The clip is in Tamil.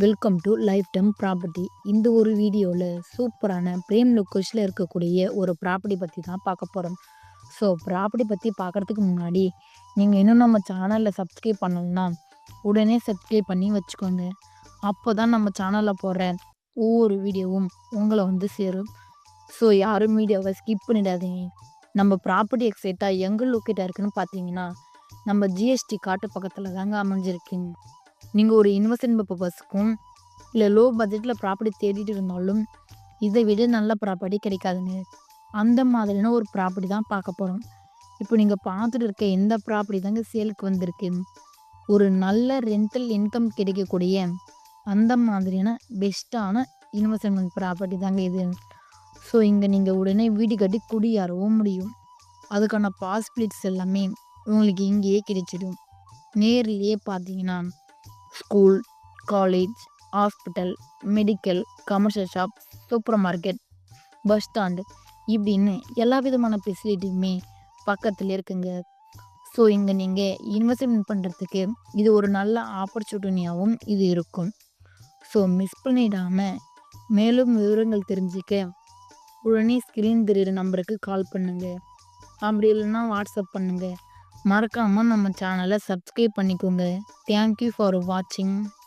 Welcome to life time property. இந்த ஒரு வீடியோவில் சூப்பரான பிரேம் லொக்கேஷனில் இருக்கக்கூடிய ஒரு ப்ராப்பர்ட்டி பற்றி தான் பார்க்க போகிறோம். ஸோ ப்ராப்பர்ட்டி பற்றி பார்க்குறதுக்கு முன்னாடி நீங்கள் இன்னும் நம்ம சேனலில் சப்ஸ்கிரைப் பண்ணலன்னா உடனே சப்ஸ்கிரைப் பண்ணி வச்சுக்கோங்க. அப்போ தான் நம்ம சேனலில் போடுற ஒவ்வொரு வீடியோவும் உங்களை வந்து சேரும். ஸோ யாரும் வீடியோவை ஸ்கிப் பண்ணிடாதீங்க. நம்ம ப்ராப்பர்ட்டி எக்ஸைட்டாக எங்கே லொக்கேட்டாக இருக்குன்னு பார்த்தீங்கன்னா நம்ம ஜிஎஸ்டி காட்டு பக்கத்தில் தாங்க அமைஞ்சிருக்கீங்க. நீங்கள் ஒரு இன்வெஸ்ட்மெண்ட் பர்பஸ்க்கும் இல்லை லோ பட்ஜெட்டில் ப்ராப்பர்ட்டி தேடிட்டு இருந்தாலும் இதை விட நல்ல ப்ராப்பர்ட்டி கிடைக்காதுங்க. அந்த மாதிரியான ஒரு ப்ராப்பர்ட்டி தான் பார்க்க போகிறோம். இப்போ நீங்கள் பார்த்துட்டு இருக்க எந்த ப்ராப்பர்ட்டி தாங்க சேலுக்கு வந்திருக்கு. ஒரு நல்ல ரெண்டல் இன்கம் கிடைக்கக்கூடிய அந்த மாதிரியான பெஸ்ட்டான இன்வெஸ்ட்மெண்ட் ப்ராப்பர்ட்டி தாங்க இது. ஸோ இங்கே நீங்கள் உடனே வீடு கட்டி குடியேறவும் முடியும். அதுக்கான பாசிபிலிட்டிஸ் எல்லாமே உங்களுக்கு இங்கேயே கிடைச்சிடும். நேர்லேயே பார்த்தீங்கன்னா school, college, hospital, medical, commercial shop, super market, bus stand இப்படின்னு எல்லா விதமான ஃபெசிலிட்டியுமே பக்கத்தில் இருக்குங்க. ஸோ இங்கே நீங்கள் இன்வெஸ்ட்மெண்ட் பண்ணுறதுக்கு இது ஒரு நல்ல ஆப்பர்ச்சுனிட்டியாகவும் இது இருக்கும். ஸோ மிஸ் பண்ணிடாமல் மேலும் விவரங்கள் தெரிஞ்சுக்க உடனே ஸ்க்ரீன் தெரியுற நம்பருக்கு கால் பண்ணுங்கள். அப்படி இல்லைன்னா வாட்ஸ்அப் பண்ணுங்கள். மறக்காமல் நம்ம சேனலை சப்ஸ்கிரைப் பண்ணிக்கோங்க. தேங்க்யூ ஃபார் வாட்சிங்.